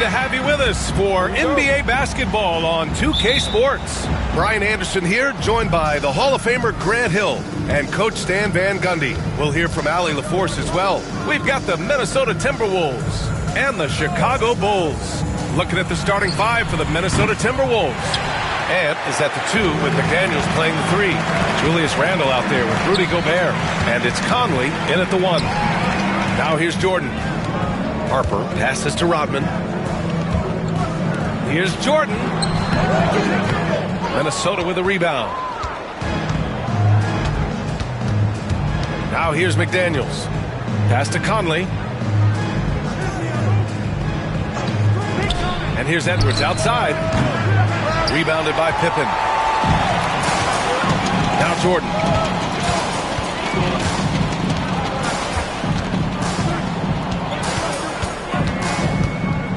to have you with us for NBA basketball on 2K Sports. Brian Anderson here, joined by the Hall of Famer Grant Hill and Coach Stan Van Gundy. We'll hear from Allie LaForce as well. We've got the Minnesota TimberWolves and the Chicago Bulls. Looking at the starting five for the Minnesota TimberWolves. Ant is at the 2 with McDaniels playing the 3. Julius Randle out there with Rudy Gobert. And it's Conley in at the 1. Now here's Jordan. Harper passes to Rodman. Here's Jordan. Minnesota with a rebound. Now here's McDaniels. Pass to Conley. And here's Edwards outside. Rebounded by Pippen. Now Jordan.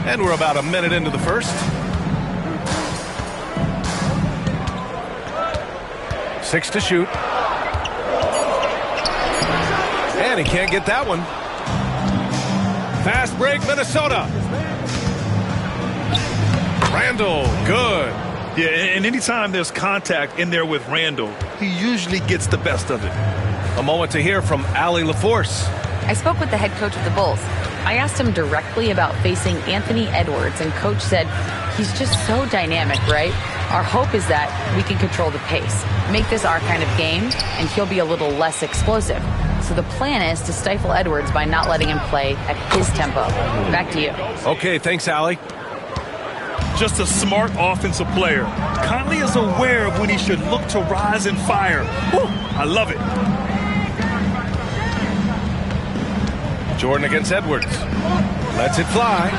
And we're about a minute into the first. 6 to shoot. And he can't get that one. Fast break, Minnesota. Randle, good. Yeah, and anytime there's contact in there with Randle, he usually gets the best of it. A moment to hear from Allie LaForce. I spoke with the head coach of the Bulls. I asked him directly about facing Anthony Edwards, and coach said he's just so dynamic, right? Our hope is that we can control the pace, make this our kind of game, and he'll be a little less explosive. So the plan is to stifle Edwards by not letting him play at his tempo. Back to you. Okay, thanks, Allie. Just a smart offensive player. Conley is aware of when he should look to rise and fire. Whew, I love it. Jordan against Edwards. Lets it fly.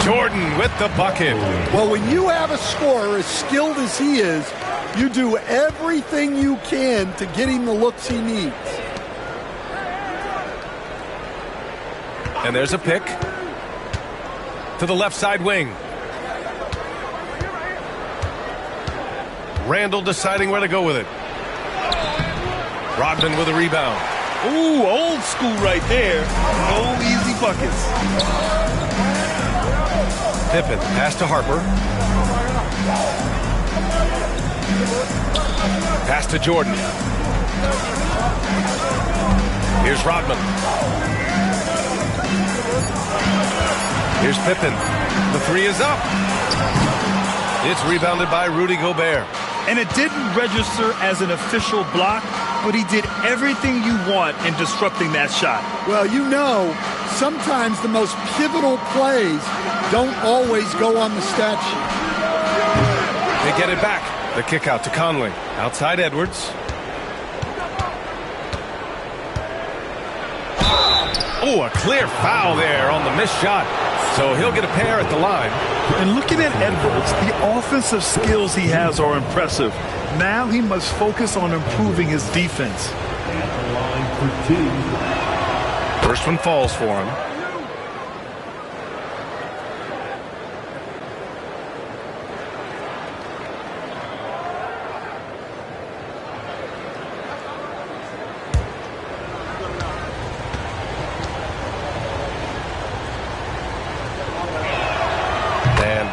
Jordan with the bucket. Well, when you have a scorer as skilled as he is, you do everything you can to get him the looks he needs. And there's a pick to the left side wing. Randle deciding where to go with it. Rodman with a rebound. Ooh, old school right there. No easy buckets. Pippen, pass to Harper. Pass to Jordan. Here's Rodman. Here's Pippen. The 3 is up. It's rebounded by Rudy Gobert. And it didn't register as an official block, but he did everything you want in disrupting that shot. Well, you know, sometimes the most pivotal plays don't always go on the stat sheet. They get it back. The kick out to Conley. Outside Edwards. Oh, a clear foul there on the missed shot. So he'll get a pair at the line. And looking at Edwards, the offensive skills he has are impressive. Now he must focus on improving his defense. First one falls for him.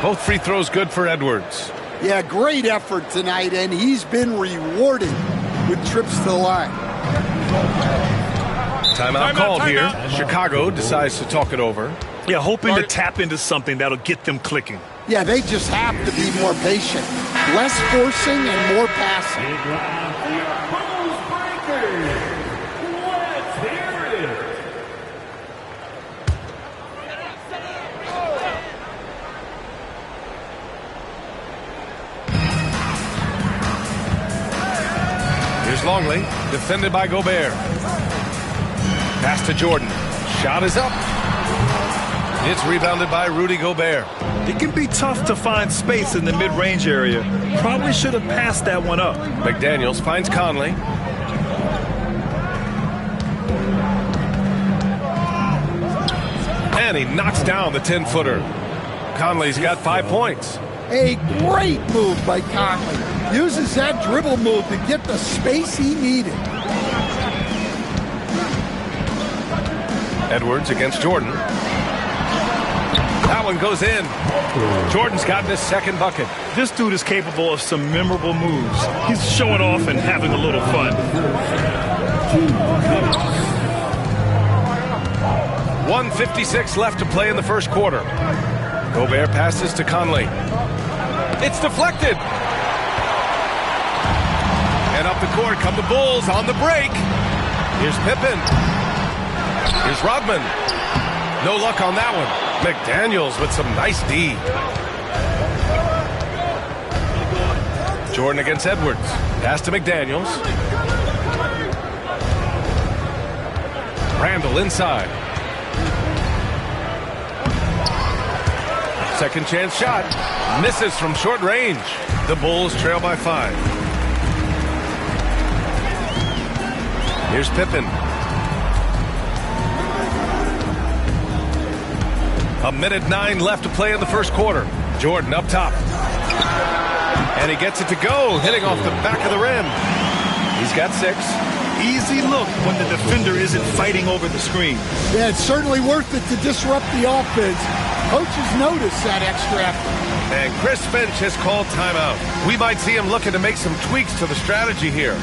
Both free throws good for Edwards. Yeah, great effort tonight, and he's been rewarded with trips to the line. Timeout called here. Chicago decides to talk it over. Yeah, hoping to tap into something that'll get them clicking. Yeah, they just have to be more patient. Less forcing and more passing. Longley, defended by Gobert. Pass to Jordan. Shot is up. It's rebounded by Rudy Gobert. It can be tough to find space in the mid-range area. Probably should have passed that one up. McDaniels finds Conley. And he knocks down the 10-footer. Conley's got 5 points. A great move by Conley. Uses that dribble move to get the space he needed. Edwards against Jordan. That one goes in. Jordan's gotten his second bucket. This dude is capable of some memorable moves. He's showing off and having a little fun. 1:56 left to play in the first quarter. Gobert passes to Conley. It's deflected. And up the court come the Bulls on the break. Here's Pippen. Here's Rodman. No luck on that one. McDaniels with some nice D. Jordan against Edwards. Pass to McDaniels. Randall inside. Second chance shot. Misses from short range. The Bulls trail by 5. Here's Pippen. A minute 9 left to play in the first quarter. Jordan up top. And he gets it to go, hitting off the back of the rim. He's got 6. Easy look when the defender isn't fighting over the screen. Yeah, it's certainly worth it to disrupt the offense. Coaches notice that extra effort. And Chris Finch has called timeout. We might see him looking to make some tweaks to the strategy here.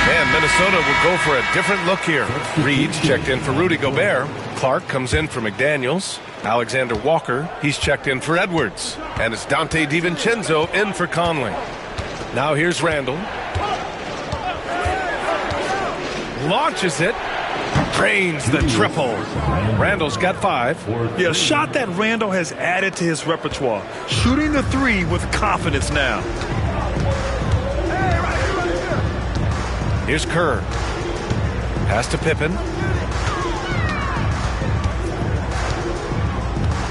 And Minnesota will go for a different look here. Reed's checked in for Rudy Gobert. Clark comes in for McDaniels. Alexander Walker, he's checked in for Edwards. And it's Dante DiVincenzo in for Conley. Now here's Randall. Launches it. Drains the triple. Randall's got 5. Yeah, a shot that Randall has added to his repertoire. Shooting the 3 with confidence now. Here's Kerr. Pass to Pippen.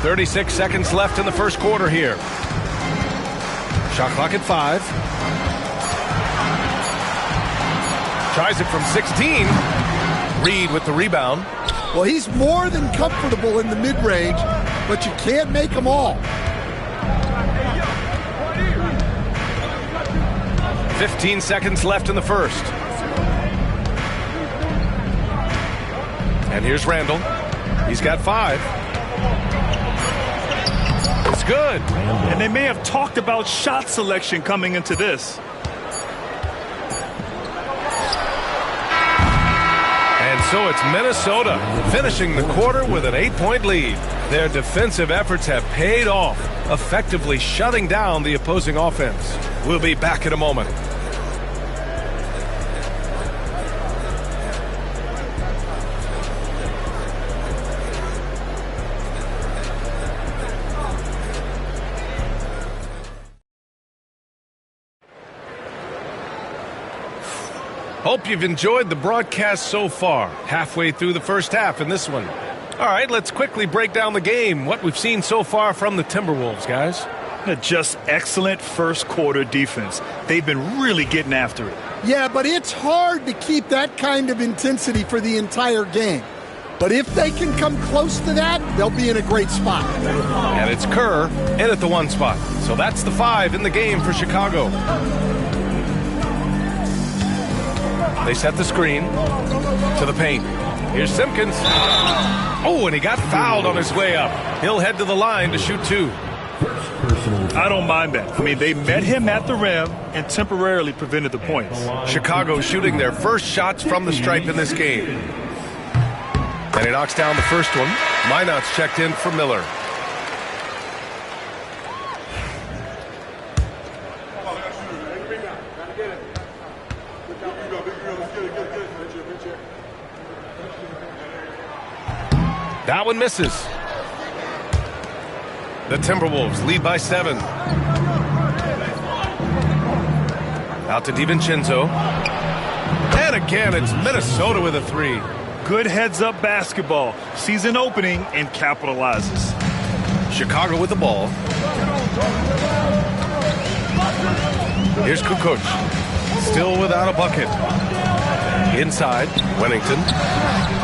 36 seconds left in the first quarter here. Shot clock at 5. Tries it from 16. Reed with the rebound. Well, he's more than comfortable in the mid-range, but you can't make them all. 15 seconds left in the first. And here's Randall. He's got 5. It's good. And they may have talked about shot selection coming into this. And so it's Minnesota finishing the quarter with an 8-point lead. Their defensive efforts have paid off, effectively shutting down the opposing offense. We'll be back in a moment. Hope you've enjoyed the broadcast so far. Halfway through the first half in this one. All right, let's quickly break down the game. What we've seen so far from the TimberWolves, guys. Just excellent first quarter defense. They've been really getting after it. Yeah, but it's hard to keep that kind of intensity for the entire game. But if they can come close to that, they'll be in a great spot. And it's Kerr in at the 1 spot. So that's the 5 in the game for Chicago. They set the screen to the paint. Here's Simpkins. Oh, and he got fouled on his way up. He'll head to the line to shoot 2. I don't mind that. I mean, they met him at the rim and temporarily prevented the points. Chicago shooting their first shots from the stripe in this game. And he knocks down the first one. Minot's checked in for Miller. That one misses. The Timberwolves lead by 7. Out to DiVincenzo. And again, it's Minnesota with a 3. Good heads-up basketball. Sees an opening and capitalizes. Chicago with the ball. Here's Kukoc. Still without a bucket. Inside, Wennington.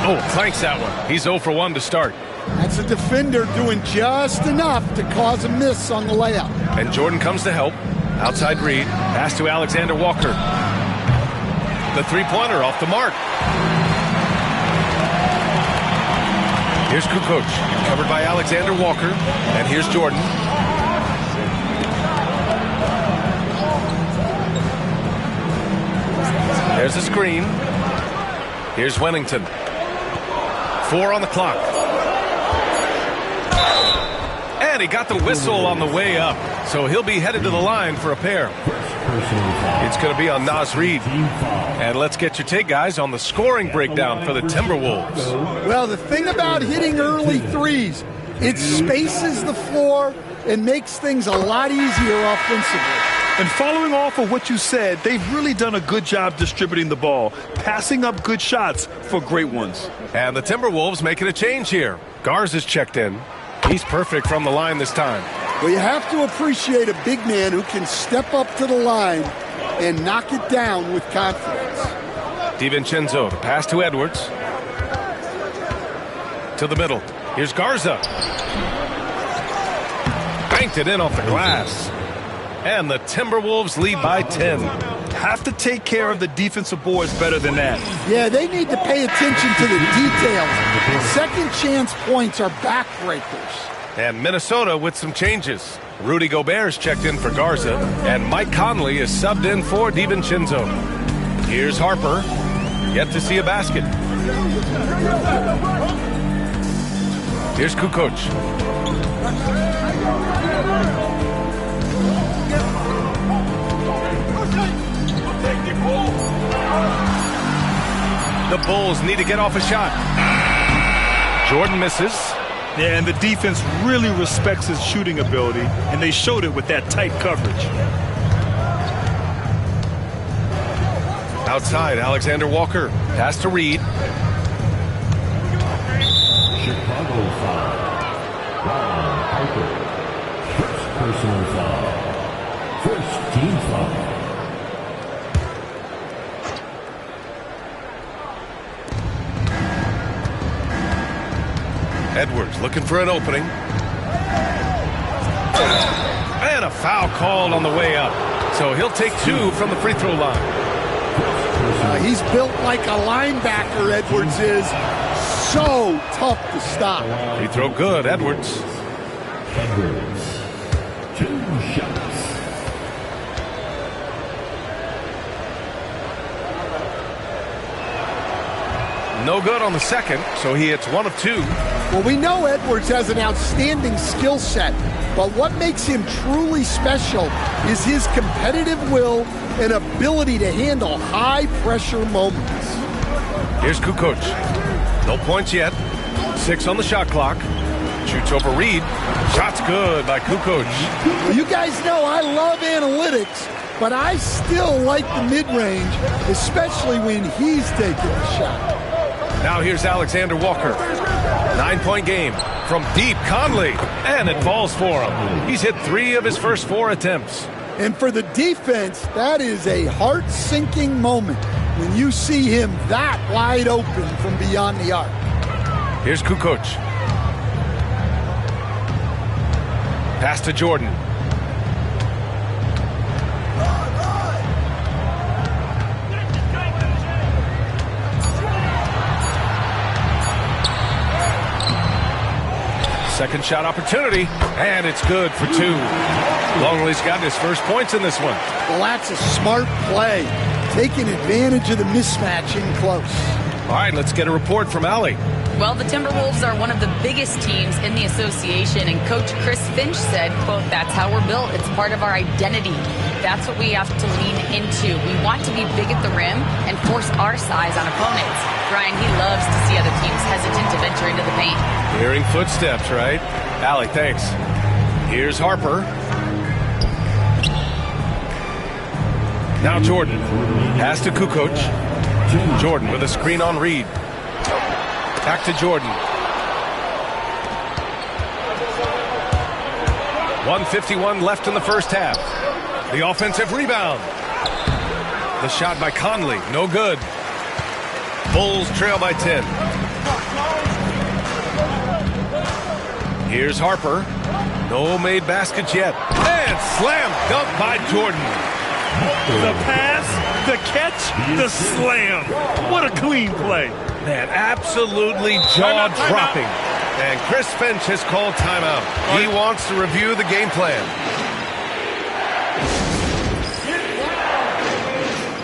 Oh, clanks that one. He's 0 for 1 to start. That's a defender doing just enough to cause a miss on the layup. And Jordan comes to help. Outside Reed. Pass to Alexander Walker. The three-pointer off the mark. Here's Kukoc, covered by Alexander Walker. And here's Jordan. There's a screen. Here's Wennington. 4 on the clock. And he got the whistle on the way up. So he'll be headed to the line for a pair. It's going to be on Naz Reid. And let's get your take, guys, on the scoring breakdown for the Timberwolves. Well, the thing about hitting early threes, it spaces the floor and makes things a lot easier offensively. And following off of what you said, they've really done a good job distributing the ball, passing up good shots for great ones. And the Timberwolves making a change here. Garza's checked in. He's perfect from the line this time. Well, you have to appreciate a big man who can step up to the line and knock it down with confidence. DiVincenzo to pass to Edwards. To the middle. Here's Garza. Banked it in off the glass. And the Timberwolves lead by 10. Have to take care of the defensive boards better than that. Yeah, they need to pay attention to the details. Second chance points are backbreakers. And Minnesota with some changes. Rudy Gobert's checked in for Garza, and Mike Conley is subbed in for DiVincenzo. Here's Harper, yet to see a basket. Here's Kukoc. The Bulls need to get off a shot. Jordan misses. Yeah, and the defense really respects his shooting ability, and they showed it with that tight coverage. Outside, Alexander Walker. Pass to Reid. Chicago foul. Ron Harper. First personal foul. First team foul. Edwards looking for an opening. And a foul called on the way up. So he'll take 2 from the free throw line. He's built like a linebacker, Edwards is. So tough to stop. Free throw good, Edwards. Edwards. 2 shots. No good on the second, so he hits 1 of 2. Well, we know Edwards has an outstanding skill set, but what makes him truly special is his competitive will and ability to handle high-pressure moments. Here's Kukoc. No points yet. 6 on the shot clock. Shoots over Reid. Shot's good by Kukoc. Well, you guys know I love analytics, but I still like the mid-range, especially when he's taking the shot. Now here's Alexander Walker. 9-point game from deep. Conley, and it falls for him. He's hit 3 of his first 4 attempts. And for the defense, that is a heart-sinking moment when you see him that wide open from beyond the arc. Here's Kukoc. Pass to Jordan. Second shot opportunity, and it's good for 2. Longley's got his first points in this one. Well, that's a smart play, taking advantage of the mismatch in close. All right, let's get a report from Allie. Well, the Timberwolves are one of the biggest teams in the association, and Coach Chris Finch said, quote, "That's how we're built. It's part of our identity. That's what we have to lean into. We want to be big at the rim and force our size on opponents." Brian, he loves to see other teams hesitant to venture into the paint. Hearing footsteps, right? Allie, thanks. Here's Harper. Now Jordan. Pass to Kukoc. Jordan with a screen on Reid. Back to Jordan. 1:51 left in the first half. The offensive rebound. The shot by Conley, no good. Bulls trail by 10. Here's Harper. No made baskets yet. And slam dunk by Jordan. The pass, the catch, the slam. What a clean play. Man, absolutely jaw-dropping. And Chris Finch has called timeout. He wants to review the game plan.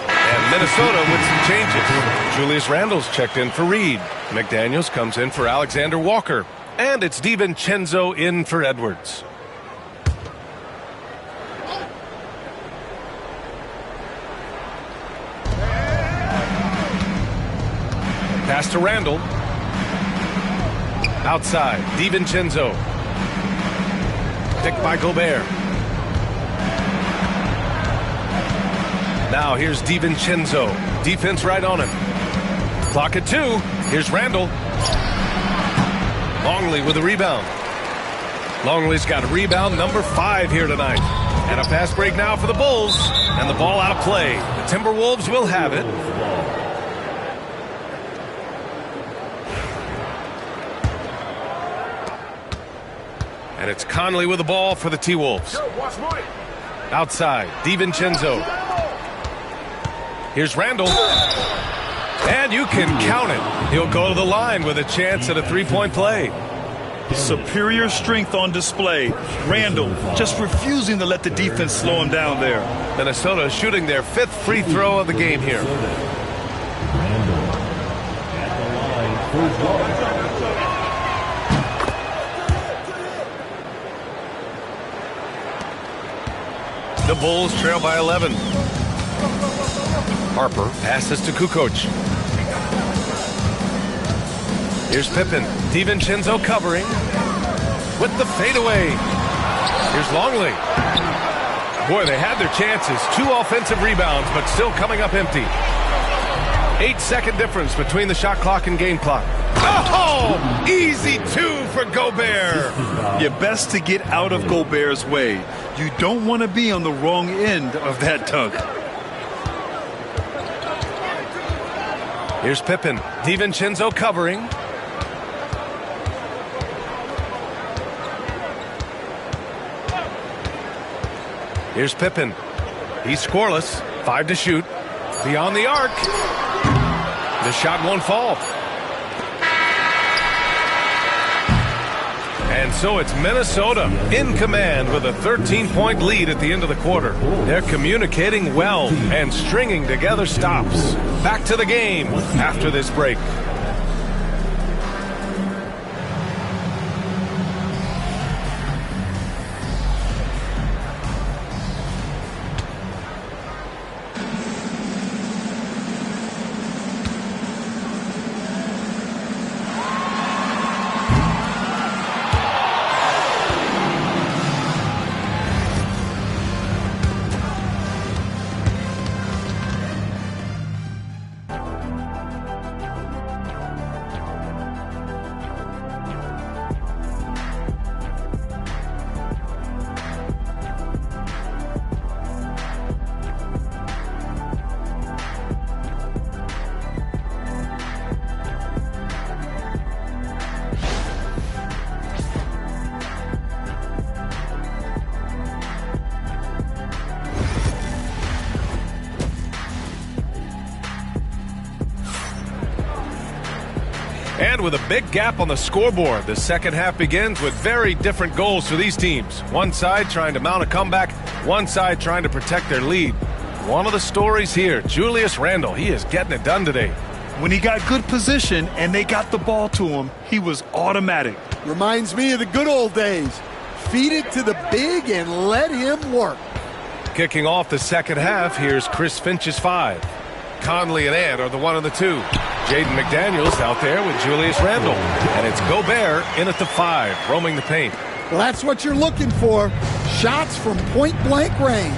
And Minnesota with some changes. Julius Randle's checked in for Reed. McDaniels comes in for Alexander Walker. And it's DiVincenzo in for Edwards. Pass to Randle. Outside, DiVincenzo. Picked by Gobert. Now here's DiVincenzo. Defense right on him. Clock at 2. Here's Randle. Longley with a rebound. Longley's got rebound number 5 here tonight. And a fast break now for the Bulls. And the ball out of play. The Timberwolves will have it. And it's Conley with the ball for the T-Wolves. Outside, DiVincenzo. Here's Randle. And you can count it. He'll go to the line with a chance at a three-point play. Superior strength on display. Randle just refusing to let the defense slow him down there. Minnesota shooting their 5th free throw of the game here. Randle at the line for one. The Bulls trail by 11. Harper passes to Kukoc. Here's Pippen. DiVincenzo covering with the fadeaway. Here's Longley. Boy, they had their chances. 2 offensive rebounds, but still coming up empty. 8-second difference between the shot clock and game clock. Oh, easy 2 for Gobert. You're best to get out of Gobert's way. You don't want to be on the wrong end of that dunk. Here's Pippen. DiVincenzo covering. Here's Pippen. He's scoreless. 5 to shoot. Beyond the arc. The shot won't fall. And so it's Minnesota in command with a 13-point lead at the end of the quarter. They're communicating well and stringing together stops. Back to the game after this break. And with a big gap on the scoreboard, the second half begins with very different goals for these teams. One side trying to mount a comeback, one side trying to protect their lead. One of the stories here, Julius Randle, he is getting it done today. When he got good position and they got the ball to him, he was automatic. Reminds me of the good old days. Feed it to the big and let him work. Kicking off the second half, here's Chris Finch's 5. Conley and Ant are the 1 and the 2. Jaden McDaniels out there with Julius Randle. And it's Gobert in at the 5, roaming the paint. Well, that's what you're looking for. Shots from point-blank range.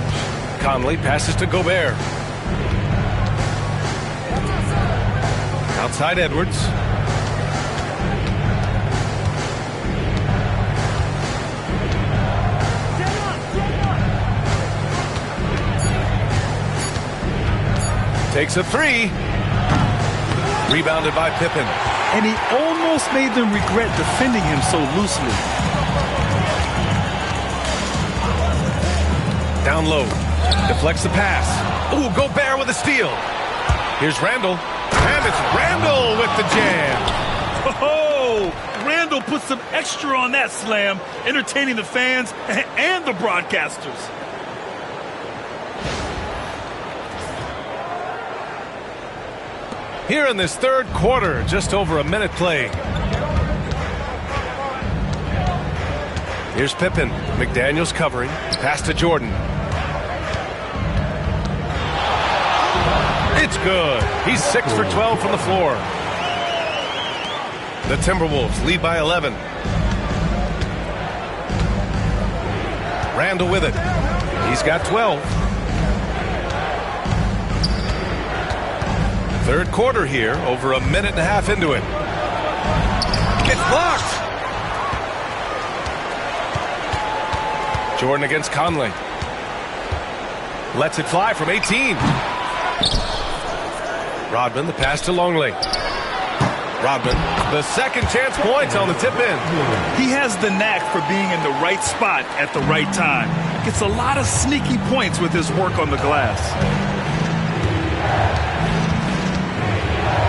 Conley passes to Gobert. Outside Edwards. Takes a 3. Rebounded by Pippen. And he almost made them regret defending him so loosely. Down low. Deflects the pass. Ooh, Gobert with a steal. Here's Randle. And it's Randle with the jam. Oh, Oh, Randall put some extra on that slam, entertaining the fans and the broadcasters. Here in this third quarter, just over a minute playing. Here's Pippen. McDaniels covering. Pass to Jordan. It's good. He's 6 for 12 from the floor. The Timberwolves lead by 11. Randall with it. He's got 12. Third quarter here, over a minute and a half into it. It's blocked. Jordan against Conley. Lets it fly from 18. Rodman, the pass to Longley. Rodman, the second chance points on the tip-in. He has the knack for being in the right spot at the right time. Gets a lot of sneaky points with his work on the glass.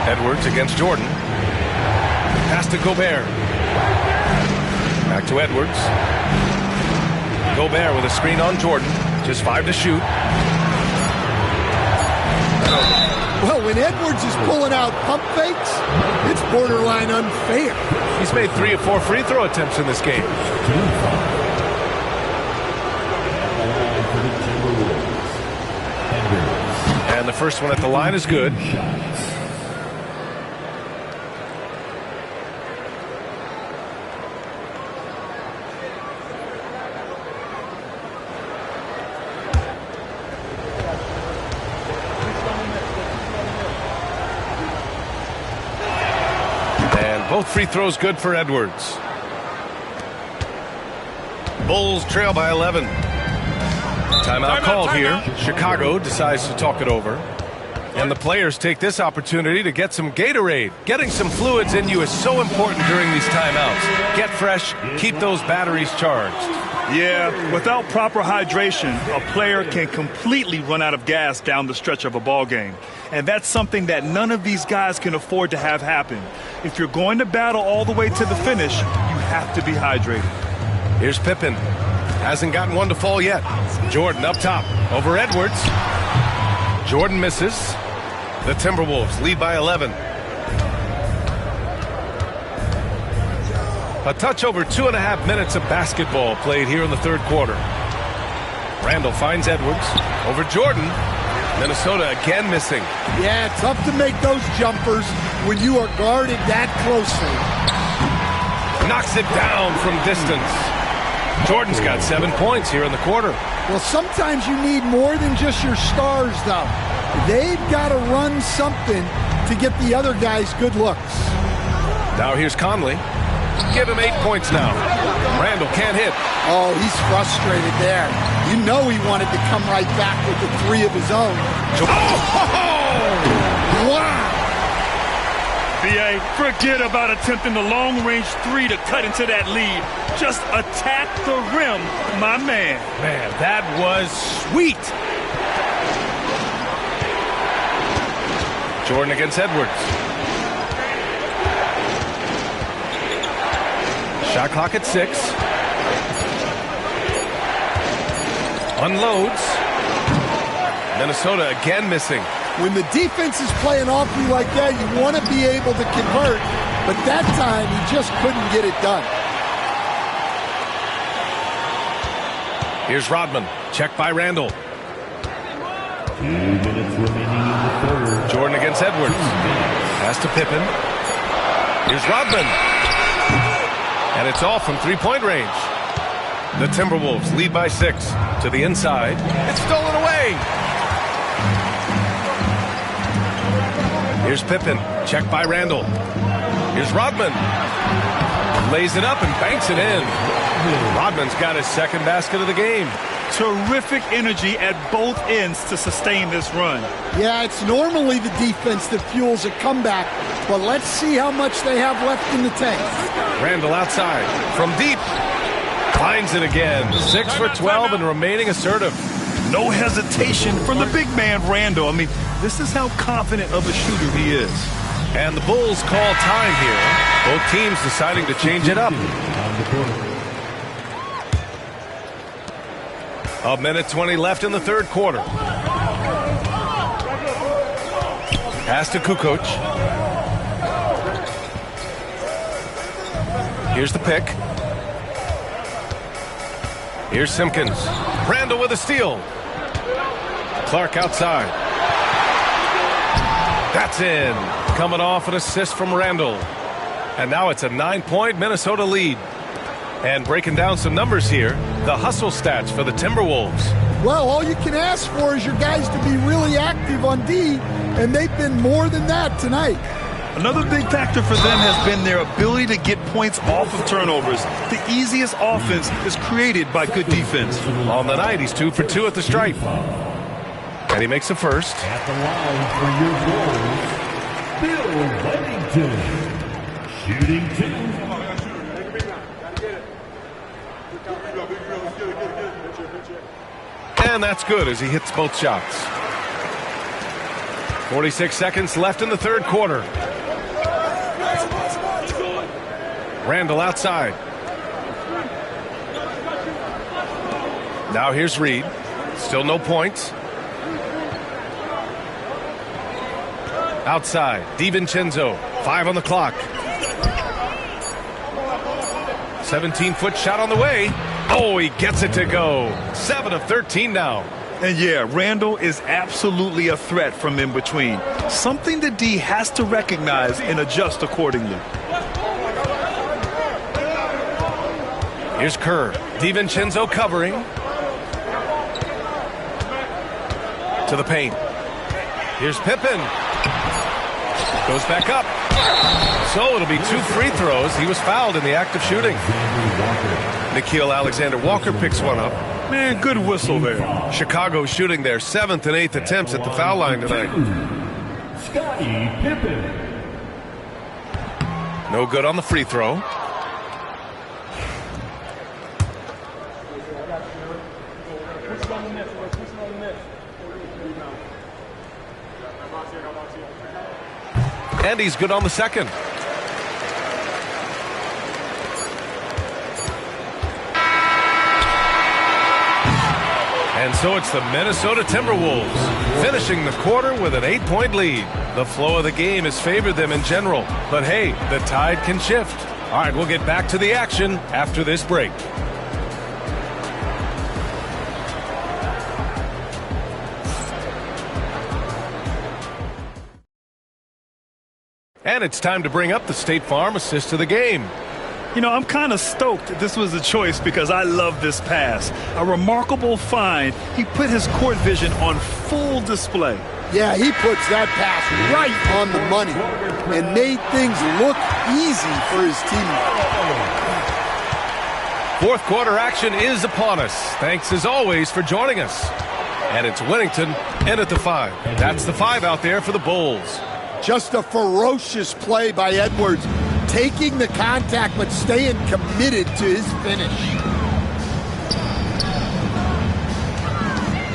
Edwards against Jordan. Pass to Gobert. Back to Edwards. Gobert with a screen on Jordan. Just 5 to shoot. Well, when Edwards is pulling out pump fakes, it's borderline unfair. He's made 3 of 4 free throw attempts in this game. And the first one at the line is good. Both free throws good for Edwards. Bulls trail by 11. Timeout called here. Chicago decides to talk it over. And the players take this opportunity to get some Gatorade. Getting some fluids in you is so important during these timeouts. Get fresh, keep those batteries charged. Yeah, without proper hydration, a player can completely run out of gas down the stretch of a ball game. And that's something that none of these guys can afford to have happen. If you're going to battle all the way to the finish, you have to be hydrated. Here's Pippen. Hasn't gotten one to fall yet. Jordan up top over Edwards. Jordan misses. The Timberwolves lead by 11. A touch over 2.5 minutes of basketball played here in the third quarter. Randall finds Edwards over Jordan. Minnesota again missing. Yeah, tough to make those jumpers when you are guarded that closely. Knocks it down from distance. Jordan's got 7 points here in the quarter. Well, sometimes you need more than just your stars, though. They've got to run something to get the other guys good looks. Now here's Conley. Give him 8 points now. Randall can't hit. Oh, he's frustrated there. You know he wanted to come right back with the 3 of his own. Oh! Wow! B.A., forget about attempting the long-range 3 to cut into that lead. Just attack the rim, my man. Man, that was sweet. Jordan against Edwards. Shot clock at 6. Unloads. Minnesota again missing. When the defense is playing off you like that, you want to be able to convert, but that time he just couldn't get it done. Here's Rodman. Check by Randall. 2 minutes remaining in the third. Jordan against Edwards. Pass to Pippen. Here's Rodman. And it's off from 3-point range. The Timberwolves lead by 6. To the inside. It's stolen away. Here's Pippen. Check by Randall. Here's Rodman. Lays it up and banks it in. Rodman's got his second basket of the game. Terrific energy at both ends to sustain this run. Yeah, it's normally the defense that fuels a comeback, but let's see how much they have left in the tank. Randall outside from deep. Finds it again. 6 for 12 and remaining assertive. No hesitation from the big man, Randall. I mean, this is how confident of a shooter he is. And the Bulls call time here. Both teams deciding to change it up. A minute 20 left in the third quarter. Pass to Kukoc. Here's the pick. Here's Simpkins. Randall with a steal. Clark outside. That's in. Coming off an assist from Randall. And now it's a 9-point Minnesota lead. And breaking down some numbers here, the hustle stats for the Timberwolves. Well, all you can ask for is your guys to be really active on D, and they've been more than that tonight. Another big factor for them has been their ability to get points off of turnovers. The easiest offense is created by good defense. On the night, he's 2 for 2 at the stripe. And he makes the first. At the line for your goals, Bill Wennington. Shooting 2. And that's good as he hits both shots. 46 seconds left in the third quarter. Randall outside. Now here's Reed. Still no points. Outside, DiVincenzo. 5 on the clock. 17-foot shot on the way. Oh, he gets it to go. 7 of 13 now. And yeah, Randall is absolutely a threat from in between. Something that D has to recognize and adjust accordingly. Here's Kerr. DiVincenzo covering. To the paint. Here's Pippen. Goes back up. So it'll be 2 free throws. He was fouled in the act of shooting. Nickeil Alexander-Walker picks one up. Man, good whistle there. Chicago shooting their 7th and 8th attempts at the foul line tonight. Scottie Pippen. No good on the free throw. And he's good on the second. And so it's the Minnesota Timberwolves finishing the quarter with an 8-point lead. The flow of the game has favored them in general. But hey, the tide can shift. All right, we'll get back to the action after this break. And it's time to bring up the State Farm assist of the game. You know, I'm kind of stoked this was a choice because I love this pass. A remarkable find. He put his court vision on full display. Yeah, he puts that pass right on the money and made things look easy for his team. Fourth quarter action is upon us. Thanks as always for joining us. And it's Wennington in at the 5. That's the 5 out there for the Bulls. Just a ferocious play by Edwards. Taking the contact, but staying committed to his finish.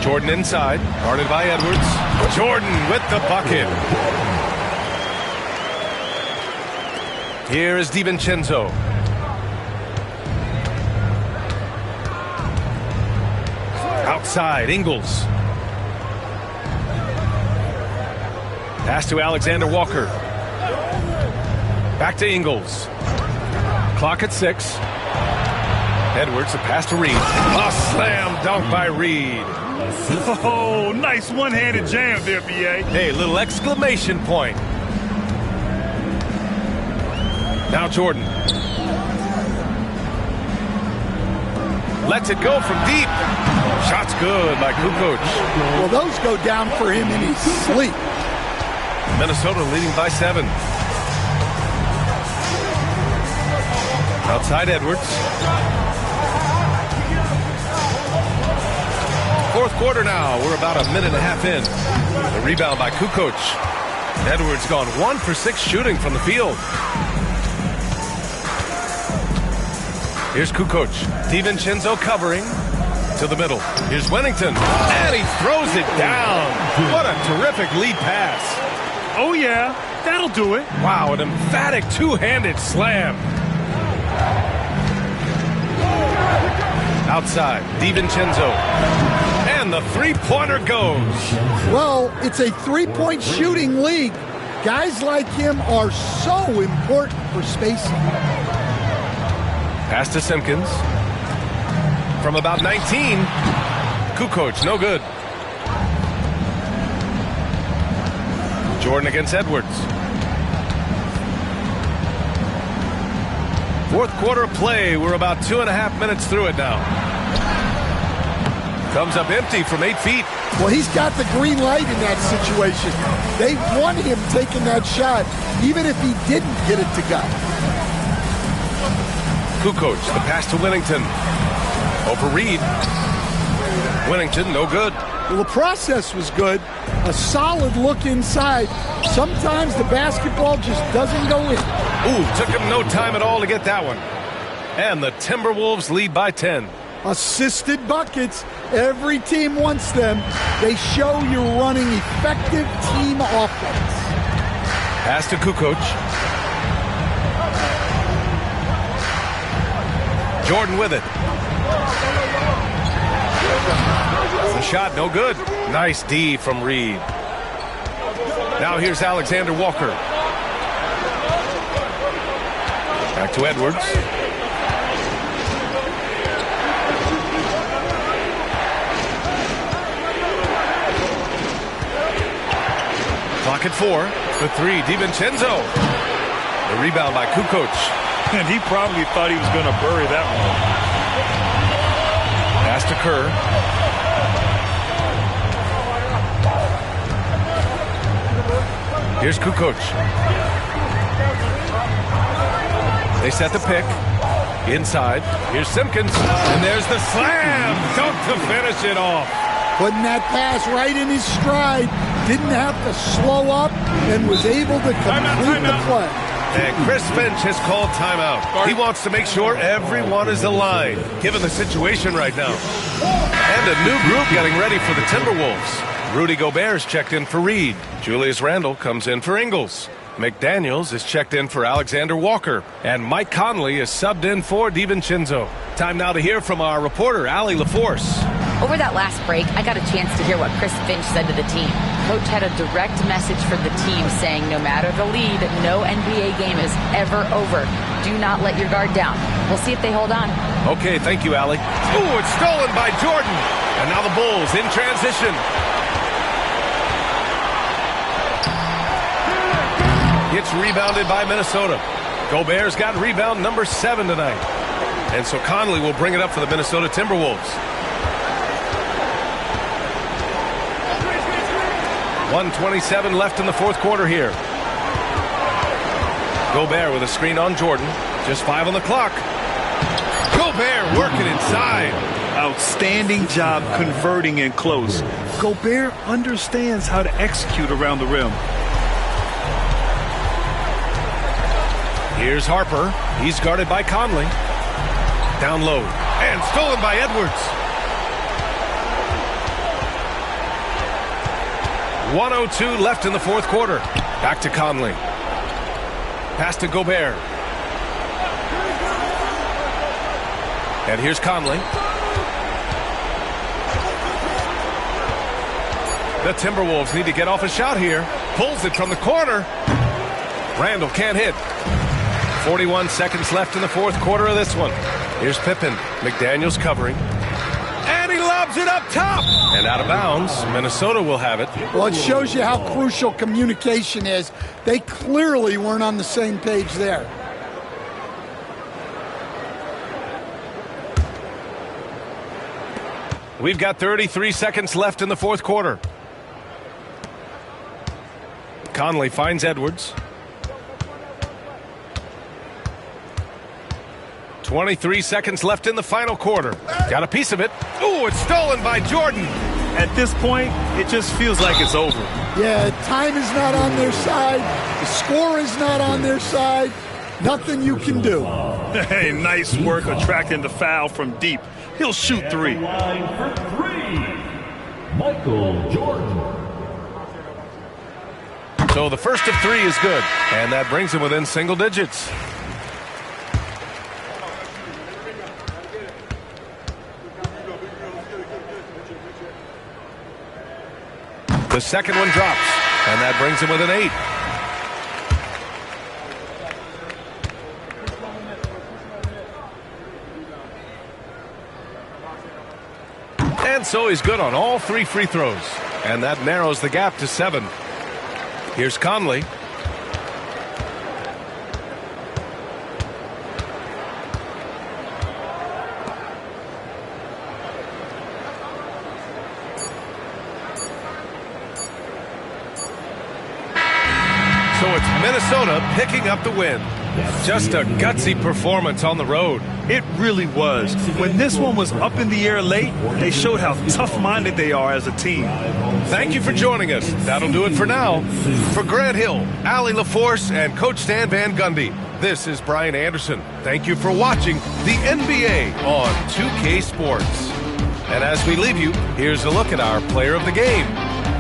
Jordan inside, guarded by Edwards. Jordan with the bucket. Here is DiVincenzo. Outside, Ingles. Pass to Alexander-Walker. Back to Ingles. Clock at 6. Edwards, the pass to Reed. A slam dunk by Reed. Oh, nice one-handed jam there, B.A. Hey, little exclamation point. Now Jordan. Lets it go from deep. Shot's good by Kukoc. Well, those go down for him in his sleep. Minnesota leading by 7. Outside Edwards. Fourth quarter now. We're about a minute and a half in. The rebound by Kukoc. Edwards gone 1 for 6 shooting from the field. Here's Kukoc. DiVincenzo covering to the middle. Here's Wennington. And he throws it down. What a terrific lead pass. Oh, yeah. That'll do it. Wow, an emphatic two-handed slam. Outside, DiVincenzo. And the three-pointer goes. Well, it's a three-point shooting league. Guys like him are so important for spacing. Pass to Simpkins. From about 19. Kukoc, no good. Jordan against Edwards. Fourth quarter of play. We're about 2.5 minutes through it now. Comes up empty from 8 feet. Well, he's got the green light in that situation. They want him taking that shot, even if he didn't get it to go. Kukoc, the pass to Winnington. Over Reed. Winnington, no good. Well, the process was good. A solid look inside. Sometimes the basketball just doesn't go in. Ooh, took him no time at all to get that one. And the Timberwolves lead by 10. Assisted buckets. Every team wants them. They show you're running effective team offense. Pass to Kukoc. Jordan with it. The shot, no good. Nice D from Reed. Now here's Alexander Walker. Back to Edwards. Clock at 4. The three, DiVincenzo. The rebound by Kukoc. And he probably thought he was going to bury that one. Pass to Kerr. Here's Kukoc. They set the pick. Inside. Here's Simpkins. And there's the slam. Dunk to finish it off. Putting that pass right in his stride. Didn't have to slow up and was able to complete the play. And Chris Finch has called timeout. He wants to make sure everyone is aligned, given the situation right now. And a new group getting ready for the Timberwolves. Rudy Gobert's checked in for Reed. Julius Randle comes in for Ingles. McDaniels is checked in for Alexander Walker. And Mike Conley is subbed in for DiVincenzo. Time now to hear from our reporter, Allie LaForce. Over that last break, I got a chance to hear what Chris Finch said to the team. Coach had a direct message for the team saying no matter the lead, no NBA game is ever over. Do not let your guard down. We'll see if they hold on. Okay, thank you, Allie. Ooh, it's stolen by Jordan. And now the Bulls in transition. It's rebounded by Minnesota. Gobert's got rebound number 7 tonight. And so Conley will bring it up for the Minnesota Timberwolves. 1:27 left in the fourth quarter here. Gobert with a screen on Jordan. Just 5 on the clock. Gobert working inside. Outstanding job converting in close. Gobert understands how to execute around the rim. Here's Harper. He's guarded by Conley. Down low. And stolen by Edwards. 1:02 left in the fourth quarter. Back to Conley. Pass to Gobert. And here's Conley. The Timberwolves need to get off a shot here. Pulls it from the corner. Randle can't hit. 41 seconds left in the fourth quarter of this one. Here's Pippen. McDaniels covering. And he lobs it up top. And out of bounds. Minnesota will have it. Well, it shows you how crucial communication is. They clearly weren't on the same page there. We've got 33 seconds left in the fourth quarter. Conley finds Edwards. 23 seconds left in the final quarter. Got a piece of it. Ooh, it's stolen by Jordan. At this point, it just feels like it's over. Yeah, time is not on their side. The score is not on their side. Nothing you can do. Hey, nice work attracting the foul from deep. He'll shoot 3. Line for 3, Michael Jordan. So the first of 3 is good, and that brings him within single digits. The second one drops, and that brings him within 8. And so he's good on all 3 free throws, and that narrows the gap to 7. Here's Conley. So it's Minnesota picking up the win. Just a gutsy performance on the road. It really was. When this one was up in the air late, they showed how tough-minded they are as a team. Thank you for joining us. That'll do it for now. For Grant Hill, Allie LaForce, and Coach Stan Van Gundy, this is Brian Anderson. Thank you for watching the NBA on 2K Sports. And as we leave you, here's a look at our player of the game,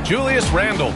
Julius Randle.